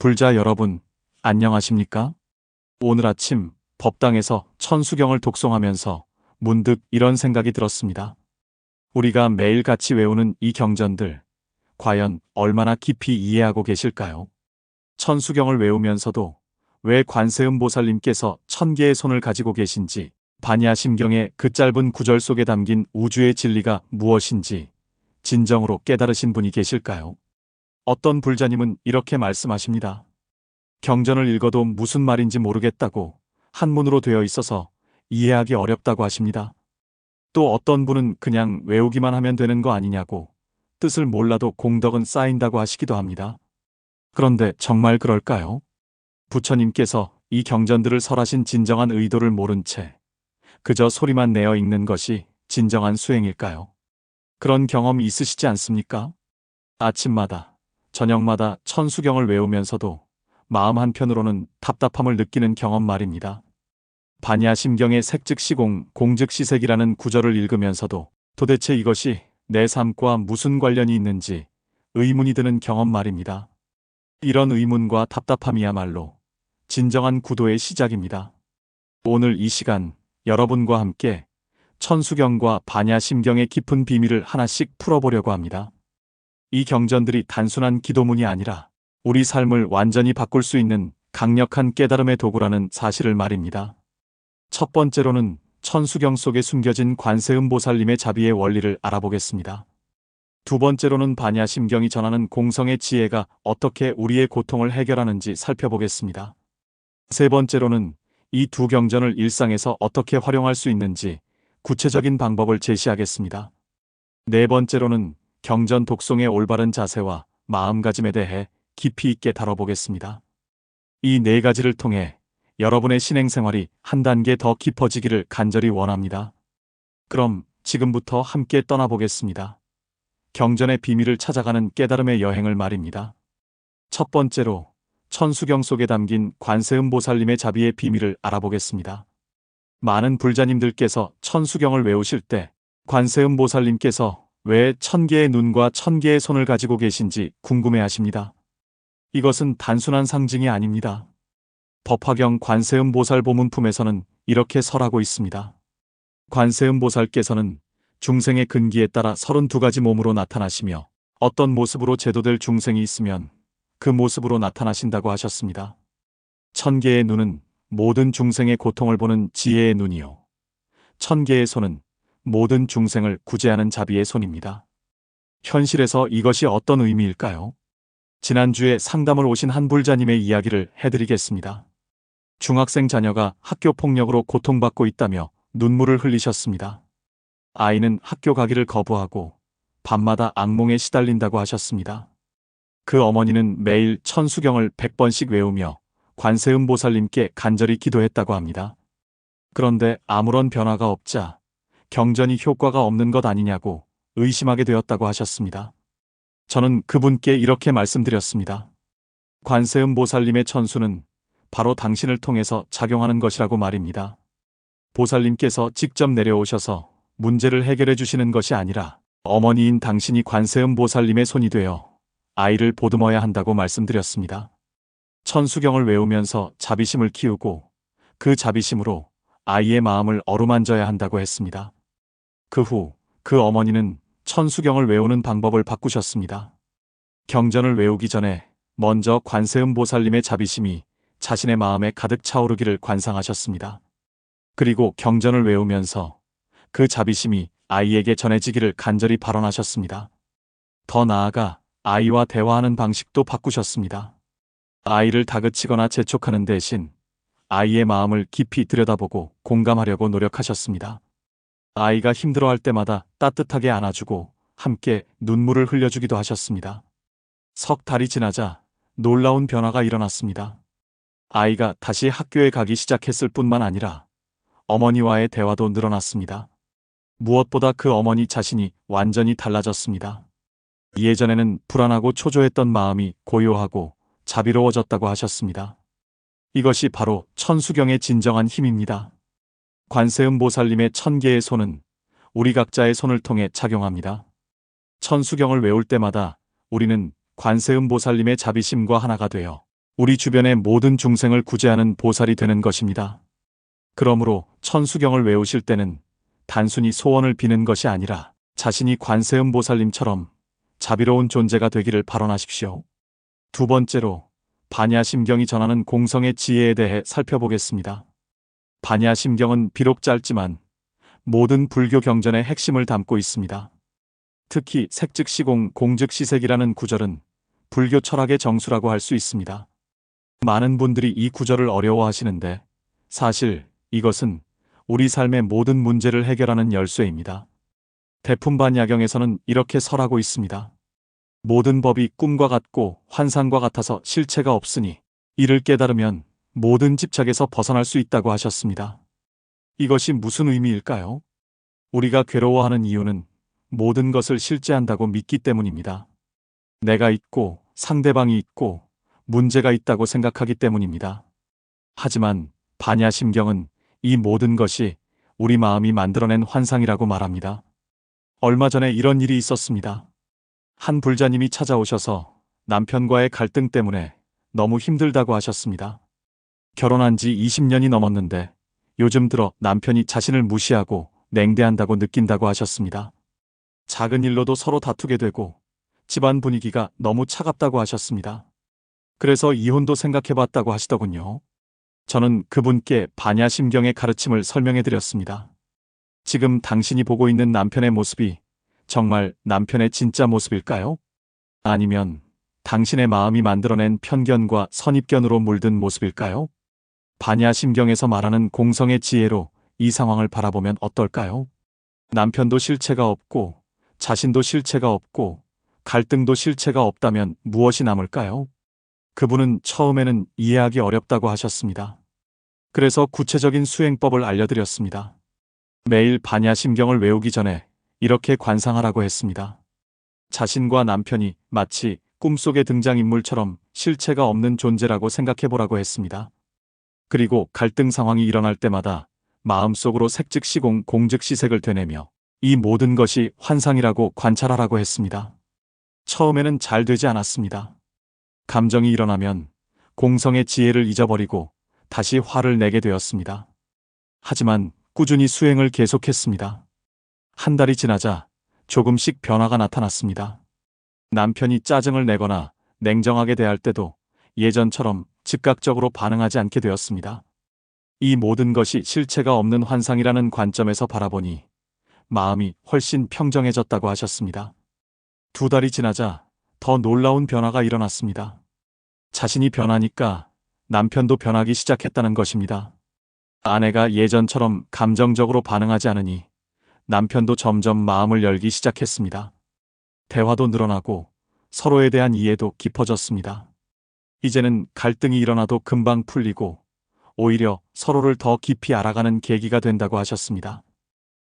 불자 여러분, 안녕하십니까? 오늘 아침 법당에서 천수경을 독송하면서 문득 이런 생각이 들었습니다. 우리가 매일 같이 외우는 이 경전들, 과연 얼마나 깊이 이해하고 계실까요? 천수경을 외우면서도 왜 관세음보살님께서 1000개의 손을 가지고 계신지, 반야심경의 그 짧은 구절 속에 담긴 우주의 진리가 무엇인지 진정으로 깨달으신 분이 계실까요? 어떤 불자님은 이렇게 말씀하십니다. 경전을 읽어도 무슨 말인지 모르겠다고, 한문으로 되어 있어서 이해하기 어렵다고 하십니다. 또 어떤 분은 그냥 외우기만 하면 되는 거 아니냐고, 뜻을 몰라도 공덕은 쌓인다고 하시기도 합니다. 그런데 정말 그럴까요? 부처님께서 이 경전들을 설하신 진정한 의도를 모른 채 그저 소리만 내어 읽는 것이 진정한 수행일까요? 그런 경험 있으시지 않습니까? 아침마다 저녁마다 천수경을 외우면서도 마음 한편으로는 답답함을 느끼는 경험 말입니다. 반야심경의 색즉시공, 공즉시색이라는 구절을 읽으면서도 도대체 이것이 내 삶과 무슨 관련이 있는지 의문이 드는 경험 말입니다. 이런 의문과 답답함이야말로 진정한 구도의 시작입니다. 오늘 이 시간 여러분과 함께 천수경과 반야심경의 깊은 비밀을 하나씩 풀어보려고 합니다. 이 경전들이 단순한 기도문이 아니라 우리 삶을 완전히 바꿀 수 있는 강력한 깨달음의 도구라는 사실을 말입니다. 첫 번째로는 천수경 속에 숨겨진 관세음보살님의 자비의 원리를 알아보겠습니다. 두 번째로는 반야심경이 전하는 공성의 지혜가 어떻게 우리의 고통을 해결하는지 살펴보겠습니다. 세 번째로는 이 두 경전을 일상에서 어떻게 활용할 수 있는지 구체적인 방법을 제시하겠습니다. 네 번째로는 경전 독송의 올바른 자세와 마음가짐에 대해 깊이 있게 다뤄보겠습니다. 이 네 가지를 통해 여러분의 신행생활이 한 단계 더 깊어지기를 간절히 원합니다. 그럼 지금부터 함께 떠나보겠습니다. 경전의 비밀을 찾아가는 깨달음의 여행을 말입니다. 첫 번째로 천수경 속에 담긴 관세음보살님의 자비의 비밀을 알아보겠습니다. 많은 불자님들께서 천수경을 외우실 때 관세음보살님께서 왜 1000개의 눈과 1000개의 손을 가지고 계신지 궁금해하십니다. 이것은 단순한 상징이 아닙니다. 법화경 관세음보살 보문품에서는 이렇게 설하고 있습니다. 관세음보살께서는 중생의 근기에 따라 32가지 몸으로 나타나시며 어떤 모습으로 제도될 중생이 있으면 그 모습으로 나타나신다고 하셨습니다. 1000개의 눈은 모든 중생의 고통을 보는 지혜의 눈이요, 1000개의 손은 모든 중생을 구제하는 자비의 손입니다. 현실에서 이것이 어떤 의미일까요? 지난주에 상담을 오신 한 불자님의 이야기를 해드리겠습니다. 중학생 자녀가 학교 폭력으로 고통받고 있다며 눈물을 흘리셨습니다. 아이는 학교 가기를 거부하고 밤마다 악몽에 시달린다고 하셨습니다. 그 어머니는 매일 천수경을 100번씩 외우며 관세음보살님께 간절히 기도했다고 합니다. 그런데 아무런 변화가 없자 경전이 효과가 없는 것 아니냐고 의심하게 되었다고 하셨습니다. 저는 그분께 이렇게 말씀드렸습니다. 관세음보살님의 천수는 바로 당신을 통해서 작용하는 것이라고 말입니다. 보살님께서 직접 내려오셔서 문제를 해결해 주시는 것이 아니라 어머니인 당신이 관세음보살님의 손이 되어 아이를 보듬어야 한다고 말씀드렸습니다. 천수경을 외우면서 자비심을 키우고 그 자비심으로 아이의 마음을 어루만져야 한다고 했습니다. 그 후 그 어머니는 천수경을 외우는 방법을 바꾸셨습니다. 경전을 외우기 전에 먼저 관세음보살님의 자비심이 자신의 마음에 가득 차오르기를 관상하셨습니다. 그리고 경전을 외우면서 그 자비심이 아이에게 전해지기를 간절히 발언하셨습니다. 더 나아가 아이와 대화하는 방식도 바꾸셨습니다. 아이를 다그치거나 재촉하는 대신 아이의 마음을 깊이 들여다보고 공감하려고 노력하셨습니다. 아이가 힘들어할 때마다 따뜻하게 안아주고 함께 눈물을 흘려주기도 하셨습니다. 석 달이 지나자 놀라운 변화가 일어났습니다. 아이가 다시 학교에 가기 시작했을 뿐만 아니라 어머니와의 대화도 늘어났습니다. 무엇보다 그 어머니 자신이 완전히 달라졌습니다. 예전에는 불안하고 초조했던 마음이 고요하고 자비로워졌다고 하셨습니다. 이것이 바로 천수경의 진정한 힘입니다. 관세음보살님의 1000개의 손은 우리 각자의 손을 통해 작용합니다. 천수경을 외울 때마다 우리는 관세음보살님의 자비심과 하나가 되어 우리 주변의 모든 중생을 구제하는 보살이 되는 것입니다. 그러므로 천수경을 외우실 때는 단순히 소원을 비는 것이 아니라 자신이 관세음 보살님처럼 자비로운 존재가 되기를 발언하십시오. 두 번째로 반야심경이 전하는 공성의 지혜에 대해 살펴보겠습니다. 반야심경은 비록 짧지만 모든 불교 경전의 핵심을 담고 있습니다. 특히 색즉시공 공즉시색이라는 구절은 불교 철학의 정수라고 할 수 있습니다. 많은 분들이 이 구절을 어려워하시는데 사실 이것은 우리 삶의 모든 문제를 해결하는 열쇠입니다. 대품반야경에서는 이렇게 설하고 있습니다. 모든 법이 꿈과 같고 환상과 같아서 실체가 없으니 이를 깨달으면 모든 집착에서 벗어날 수 있다고 하셨습니다. 이것이 무슨 의미일까요? 우리가 괴로워하는 이유는 모든 것을 실제한다고 믿기 때문입니다. 내가 있고 상대방이 있고 문제가 있다고 생각하기 때문입니다. 하지만 반야심경은 이 모든 것이 우리 마음이 만들어낸 환상이라고 말합니다. 얼마 전에 이런 일이 있었습니다. 한 불자님이 찾아오셔서 남편과의 갈등 때문에 너무 힘들다고 하셨습니다. 결혼한 지 20년이 넘었는데 요즘 들어 남편이 자신을 무시하고 냉대한다고 느낀다고 하셨습니다. 작은 일로도 서로 다투게 되고 집안 분위기가 너무 차갑다고 하셨습니다. 그래서 이혼도 생각해봤다고 하시더군요. 저는 그분께 반야심경의 가르침을 설명해 드렸습니다. 지금 당신이 보고 있는 남편의 모습이 정말 남편의 진짜 모습일까요? 아니면 당신의 마음이 만들어낸 편견과 선입견으로 물든 모습일까요? 반야심경에서 말하는 공성의 지혜로 이 상황을 바라보면 어떨까요? 남편도 실체가 없고 자신도 실체가 없고 갈등도 실체가 없다면 무엇이 남을까요? 그분은 처음에는 이해하기 어렵다고 하셨습니다. 그래서 구체적인 수행법을 알려드렸습니다. 매일 반야심경을 외우기 전에 이렇게 관상하라고 했습니다. 자신과 남편이 마치 꿈속의 등장인물처럼 실체가 없는 존재라고 생각해보라고 했습니다. 그리고 갈등 상황이 일어날 때마다 마음속으로 색즉시공 공즉시색을 되뇌며 이 모든 것이 환상이라고 관찰하라고 했습니다. 처음에는 잘 되지 않았습니다. 감정이 일어나면 공성의 지혜를 잊어버리고 다시 화를 내게 되었습니다. 하지만 꾸준히 수행을 계속했습니다. 한 달이 지나자 조금씩 변화가 나타났습니다. 남편이 짜증을 내거나 냉정하게 대할 때도 예전처럼 즉각적으로 반응하지 않게 되었습니다. 이 모든 것이 실체가 없는 환상이라는 관점에서 바라보니 마음이 훨씬 평정해졌다고 하셨습니다. 두 달이 지나자 더 놀라운 변화가 일어났습니다. 자신이 변하니까 남편도 변하기 시작했다는 것입니다. 아내가 예전처럼 감정적으로 반응하지 않으니 남편도 점점 마음을 열기 시작했습니다. 대화도 늘어나고 서로에 대한 이해도 깊어졌습니다. 이제는 갈등이 일어나도 금방 풀리고 오히려 서로를 더 깊이 알아가는 계기가 된다고 하셨습니다.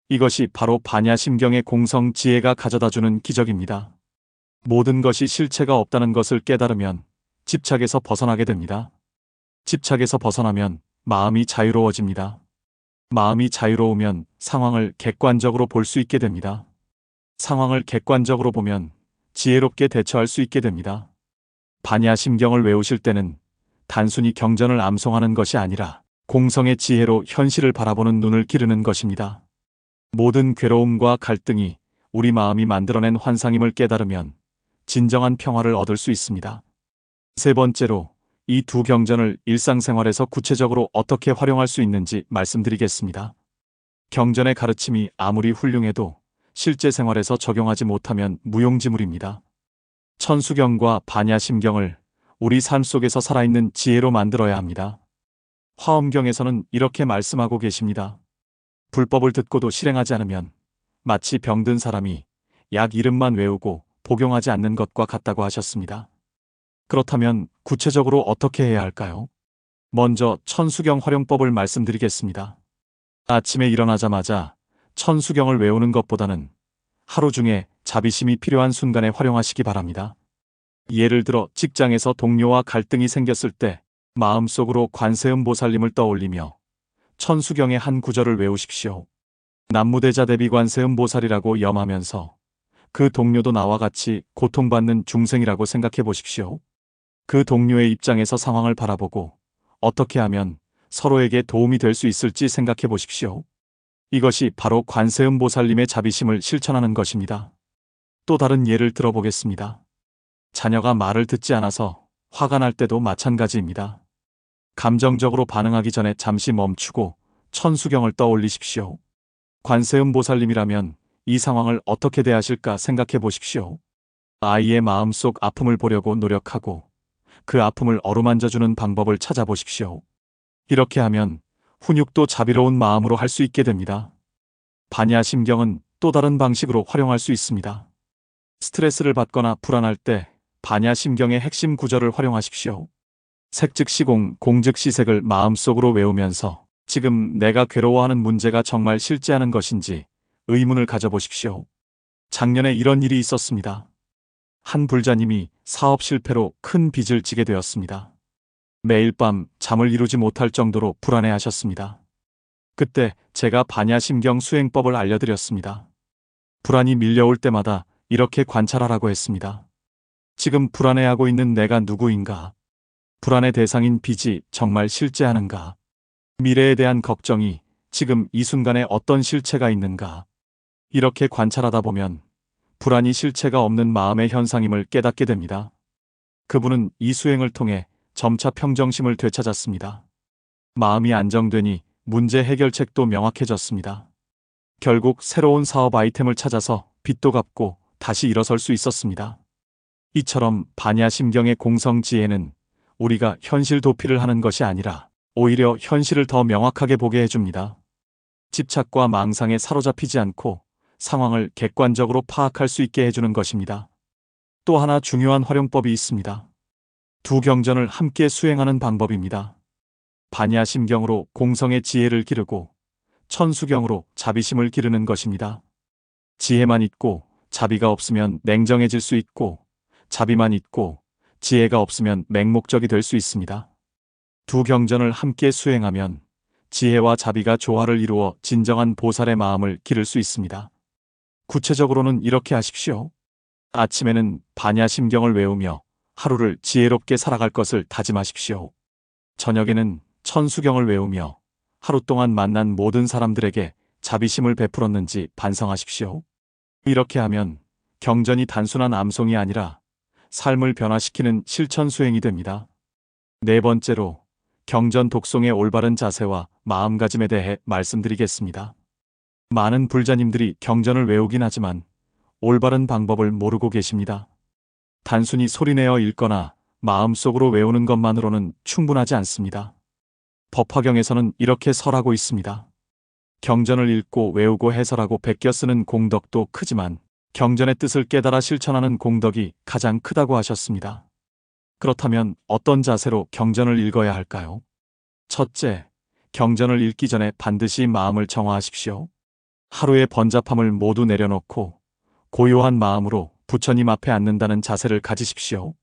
이것이 바로 반야심경의 공성 지혜가 가져다주는 기적입니다. 모든 것이 실체가 없다는 것을 깨달으면 집착에서 벗어나게 됩니다. 집착에서 벗어나면 마음이 자유로워집니다. 마음이 자유로우면 상황을 객관적으로 볼 수 있게 됩니다. 상황을 객관적으로 보면 지혜롭게 대처할 수 있게 됩니다. 반야심경을 외우실 때는 단순히 경전을 암송하는 것이 아니라 공성의 지혜로 현실을 바라보는 눈을 기르는 것입니다. 모든 괴로움과 갈등이 우리 마음이 만들어낸 환상임을 깨달으면 진정한 평화를 얻을 수 있습니다. 세 번째로 이 두 경전을 일상생활에서 구체적으로 어떻게 활용할 수 있는지 말씀드리겠습니다. 경전의 가르침이 아무리 훌륭해도 실제 생활에서 적용하지 못하면 무용지물입니다. 천수경과 반야심경을 우리 삶 속에서 살아있는 지혜로 만들어야 합니다. 화엄경에서는 이렇게 말씀하고 계십니다. 불법을 듣고도 실행하지 않으면 마치 병든 사람이 약 이름만 외우고 복용하지 않는 것과 같다고 하셨습니다. 그렇다면 구체적으로 어떻게 해야 할까요? 먼저 천수경 활용법을 말씀드리겠습니다. 아침에 일어나자마자 천수경을 외우는 것보다는 하루 중에 자비심이 필요한 순간에 활용하시기 바랍니다. 예를 들어 직장에서 동료와 갈등이 생겼을 때 마음속으로 관세음 보살님을 떠올리며 천수경의 한 구절을 외우십시오. 남무대자 대비 관세음 보살이라고 염하면서 그 동료도 나와 같이 고통받는 중생이라고 생각해 보십시오. 그 동료의 입장에서 상황을 바라보고 어떻게 하면 서로에게 도움이 될 수 있을지 생각해 보십시오. 이것이 바로 관세음보살님의 자비심을 실천하는 것입니다. 또 다른 예를 들어보겠습니다. 자녀가 말을 듣지 않아서 화가 날 때도 마찬가지입니다. 감정적으로 반응하기 전에 잠시 멈추고 천수경을 떠올리십시오. 관세음보살님이라면 이 상황을 어떻게 대하실까 생각해 보십시오. 아이의 마음속 아픔을 보려고 노력하고 그 아픔을 어루만져주는 방법을 찾아보십시오. 이렇게 하면 훈육도 자비로운 마음으로 할 수 있게 됩니다. 반야심경은 또 다른 방식으로 활용할 수 있습니다. 스트레스를 받거나 불안할 때 반야심경의 핵심 구절을 활용하십시오. 색즉시공, 공즉시색을 마음속으로 외우면서 지금 내가 괴로워하는 문제가 정말 실제하는 것인지 의문을 가져보십시오. 작년에 이런 일이 있었습니다. 한 불자님이 사업 실패로 큰 빚을 지게 되었습니다. 매일 밤 잠을 이루지 못할 정도로 불안해하셨습니다. 그때 제가 반야심경 수행법을 알려드렸습니다. 불안이 밀려올 때마다 이렇게 관찰하라고 했습니다. 지금 불안해하고 있는 내가 누구인가? 불안의 대상인 빚이 정말 실제하는가? 미래에 대한 걱정이 지금 이 순간에 어떤 실체가 있는가? 이렇게 관찰하다 보면 불안이 실체가 없는 마음의 현상임을 깨닫게 됩니다. 그분은 이 수행을 통해 점차 평정심을 되찾았습니다. 마음이 안정되니 문제 해결책도 명확해졌습니다. 결국 새로운 사업 아이템을 찾아서 빚도 갚고 다시 일어설 수 있었습니다. 이처럼 반야심경의 공성지혜는 우리가 현실 도피를 하는 것이 아니라 오히려 현실을 더 명확하게 보게 해줍니다. 집착과 망상에 사로잡히지 않고 상황을 객관적으로 파악할 수 있게 해주는 것입니다. 또 하나 중요한 활용법이 있습니다. 두 경전을 함께 수행하는 방법입니다. 반야심경으로 공성의 지혜를 기르고 천수경으로 자비심을 기르는 것입니다. 지혜만 있고 자비가 없으면 냉정해질 수 있고 자비만 있고 지혜가 없으면 맹목적이 될 수 있습니다. 두 경전을 함께 수행하면 지혜와 자비가 조화를 이루어 진정한 보살의 마음을 기를 수 있습니다. 구체적으로는 이렇게 하십시오. 아침에는 반야심경을 외우며 하루를 지혜롭게 살아갈 것을 다짐하십시오. 저녁에는 천수경을 외우며 하루 동안 만난 모든 사람들에게 자비심을 베풀었는지 반성하십시오. 이렇게 하면 경전이 단순한 암송이 아니라 삶을 변화시키는 실천 수행이 됩니다. 네 번째로 경전 독송의 올바른 자세와 마음가짐에 대해 말씀드리겠습니다. 많은 불자님들이 경전을 외우긴 하지만 올바른 방법을 모르고 계십니다. 단순히 소리내어 읽거나 마음속으로 외우는 것만으로는 충분하지 않습니다. 법화경에서는 이렇게 설하고 있습니다. 경전을 읽고 외우고 해설하고 베껴 쓰는 공덕도 크지만 경전의 뜻을 깨달아 실천하는 공덕이 가장 크다고 하셨습니다. 그렇다면 어떤 자세로 경전을 읽어야 할까요? 첫째, 경전을 읽기 전에 반드시 마음을 정화하십시오. 하루의 번잡함을 모두 내려놓고 고요한 마음으로 부처님 앞에 앉는다는 자세를 가지십시오.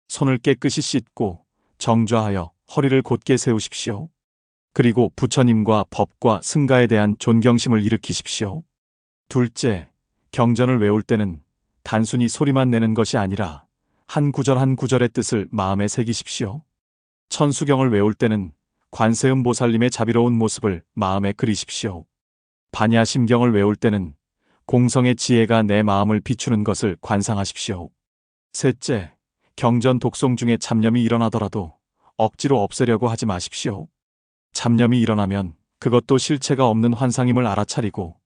손을 깨끗이 씻고 정좌하여 허리를 곧게 세우십시오. 그리고 부처님과 법과 승가에 대한 존경심을 일으키십시오. 둘째, 경전을 외울 때는 단순히 소리만 내는 것이 아니라 한 구절 한 구절의 뜻을 마음에 새기십시오. 천수경을 외울 때는 관세음보살님의 자비로운 모습을 마음에 그리십시오. 반야심경을 외울 때는 공성의 지혜가 내 마음을 비추는 것을 관상하십시오. 셋째, 경전 독송 중에 잡념이 일어나더라도 억지로 없애려고 하지 마십시오. 잡념이 일어나면 그것도 실체가 없는 환상임을 알아차리고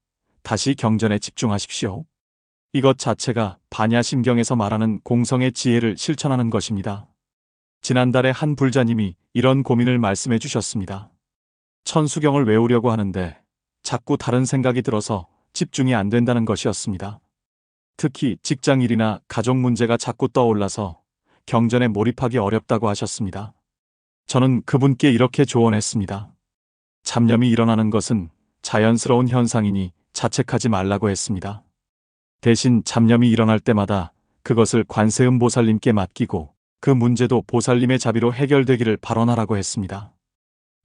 다시 경전에 집중하십시오. 이것 자체가 반야심경에서 말하는 공성의 지혜를 실천하는 것입니다. 지난달에 한 불자님이 이런 고민을 말씀해 주셨습니다. 천수경을 외우려고 하는데 자꾸 다른 생각이 들어서 집중이 안 된다는 것이었습니다. 특히 직장일이나 가족 문제가 자꾸 떠올라서 경전에 몰입하기 어렵다고 하셨습니다. 저는 그분께 이렇게 조언했습니다. 잡념이 일어나는 것은 자연스러운 현상이니 자책하지 말라고 했습니다. 대신 잡념이 일어날 때마다 그것을 관세음보살님께 맡기고 그 문제도 보살님의 자비로 해결되기를 발언하라고 했습니다.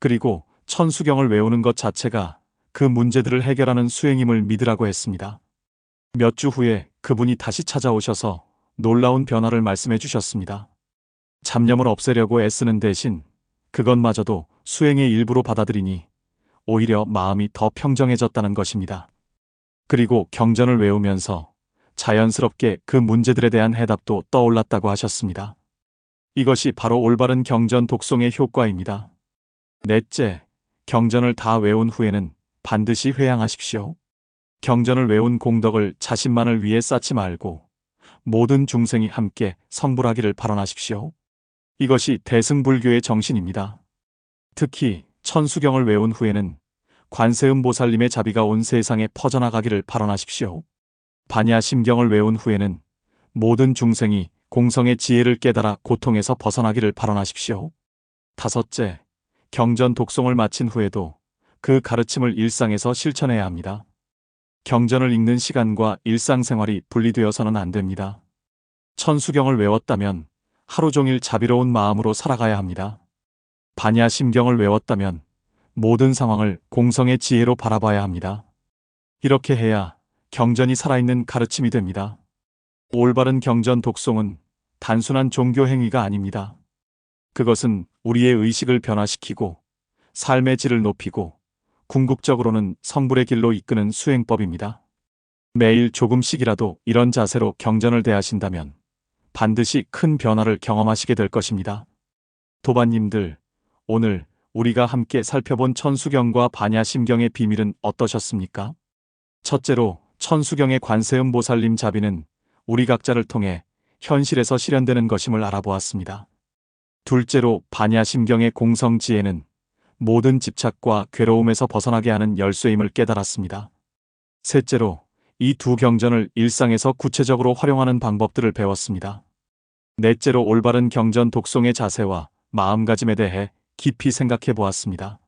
그리고 천수경을 외우는 것 자체가 그 문제들을 해결하는 수행임을 믿으라고 했습니다. 몇 주 후에 그분이 다시 찾아오셔서 놀라운 변화를 말씀해 주셨습니다. 잡념을 없애려고 애쓰는 대신 그것마저도 수행의 일부로 받아들이니 오히려 마음이 더 평정해졌다는 것입니다. 그리고 경전을 외우면서 자연스럽게 그 문제들에 대한 해답도 떠올랐다고 하셨습니다. 이것이 바로 올바른 경전 독송의 효과입니다. 넷째, 경전을 다 외운 후에는 반드시 회양하십시오. 경전을 외운 공덕을 자신만을 위해 쌓지 말고 모든 중생이 함께 성불하기를 발언하십시오. 이것이 대승불교의 정신입니다. 특히 천수경을 외운 후에는 관세음보살님의 자비가 온 세상에 퍼져나가기를 발언하십시오. 반야심경을 외운 후에는 모든 중생이 공성의 지혜를 깨달아 고통에서 벗어나기를 발언하십시오. 다섯째, 경전 독송을 마친 후에도 그 가르침을 일상에서 실천해야 합니다. 경전을 읽는 시간과 일상생활이 분리되어서는 안 됩니다. 천수경을 외웠다면 하루 종일 자비로운 마음으로 살아가야 합니다. 반야심경을 외웠다면 모든 상황을 공성의 지혜로 바라봐야 합니다. 이렇게 해야 경전이 살아있는 가르침이 됩니다. 올바른 경전 독송은 단순한 종교 행위가 아닙니다. 그것은 우리의 의식을 변화시키고 삶의 질을 높이고 궁극적으로는 성불의 길로 이끄는 수행법입니다. 매일 조금씩이라도 이런 자세로 경전을 대하신다면 반드시 큰 변화를 경험하시게 될 것입니다. 도반님들, 오늘 우리가 함께 살펴본 천수경과 반야심경의 비밀은 어떠셨습니까? 첫째로 천수경의 관세음보살님 자비는 우리 각자를 통해 현실에서 실현되는 것임을 알아보았습니다. 둘째로 반야심경의 공성지혜는 모든 집착과 괴로움에서 벗어나게 하는 열쇠임을 깨달았습니다. 셋째로 이 두 경전을 일상에서 구체적으로 활용하는 방법들을 배웠습니다. 넷째로 올바른 경전 독송의 자세와 마음가짐에 대해 깊이 생각해 보았습니다.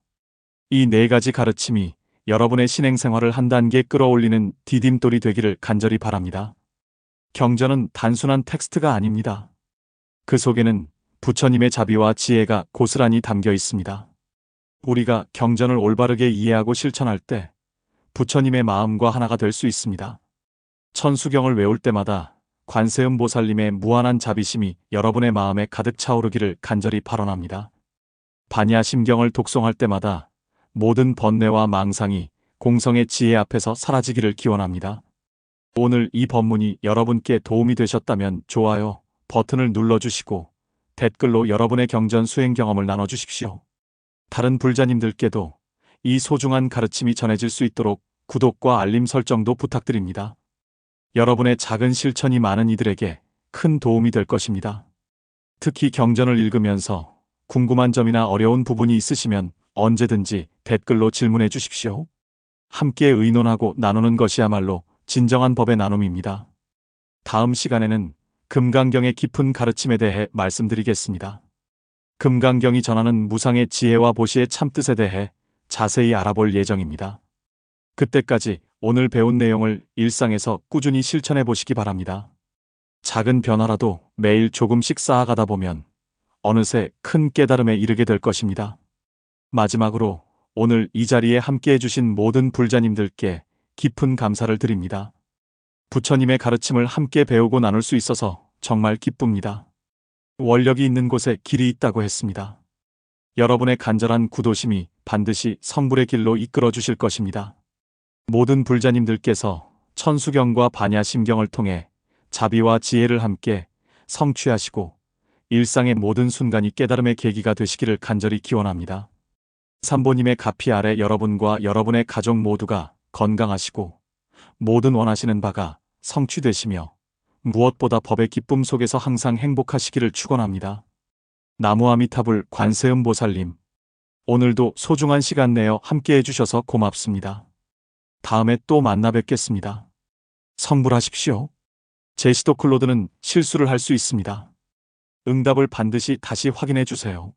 이 네 가지 가르침이 여러분의 신행생활을 한 단계 끌어올리는 디딤돌이 되기를 간절히 바랍니다. 경전은 단순한 텍스트가 아닙니다. 그 속에는 부처님의 자비와 지혜가 고스란히 담겨 있습니다. 우리가 경전을 올바르게 이해하고 실천할 때 부처님의 마음과 하나가 될 수 있습니다. 천수경을 외울 때마다 관세음보살님의 무한한 자비심이 여러분의 마음에 가득 차오르기를 간절히 발언합니다. 반야심경을 독송할 때마다 모든 번뇌와 망상이 공성의 지혜 앞에서 사라지기를 기원합니다. 오늘 이 법문이 여러분께 도움이 되셨다면 좋아요 버튼을 눌러주시고 댓글로 여러분의 경전 수행 경험을 나눠주십시오. 다른 불자님들께도 이 소중한 가르침이 전해질 수 있도록 구독과 알림 설정도 부탁드립니다. 여러분의 작은 실천이 많은 이들에게 큰 도움이 될 것입니다. 특히 경전을 읽으면서 궁금한 점이나 어려운 부분이 있으시면 언제든지 댓글로 질문해 주십시오. 함께 의논하고 나누는 것이야말로 진정한 법의 나눔입니다. 다음 시간에는 금강경의 깊은 가르침에 대해 말씀드리겠습니다. 금강경이 전하는 무상의 지혜와 보시의 참뜻에 대해 자세히 알아볼 예정입니다. 그때까지 오늘 배운 내용을 일상에서 꾸준히 실천해 보시기 바랍니다. 작은 변화라도 매일 조금씩 쌓아가다 보면 어느새 큰 깨달음에 이르게 될 것입니다. 마지막으로 오늘 이 자리에 함께 해주신 모든 불자님들께 깊은 감사를 드립니다. 부처님의 가르침을 함께 배우고 나눌 수 있어서 정말 기쁩니다. 원력이 있는 곳에 길이 있다고 했습니다. 여러분의 간절한 구도심이 반드시 성불의 길로 이끌어 주실 것입니다. 모든 불자님들께서 천수경과 반야심경을 통해 자비와 지혜를 함께 성취하시고 일상의 모든 순간이 깨달음의 계기가 되시기를 간절히 기원합니다. 삼보님의 가피 아래 여러분과 여러분의 가족 모두가 건강하시고 모든 원하시는 바가 성취되시며 무엇보다 법의 기쁨 속에서 항상 행복하시기를 축원합니다. 나무아미타불 관세음보살님, 오늘도 소중한 시간 내어 함께 해주셔서 고맙습니다. 다음에 또 만나 뵙겠습니다. 성불하십시오. 제시도 클로드는 실수를 할 수 있습니다. 응답을 반드시 다시 확인해 주세요.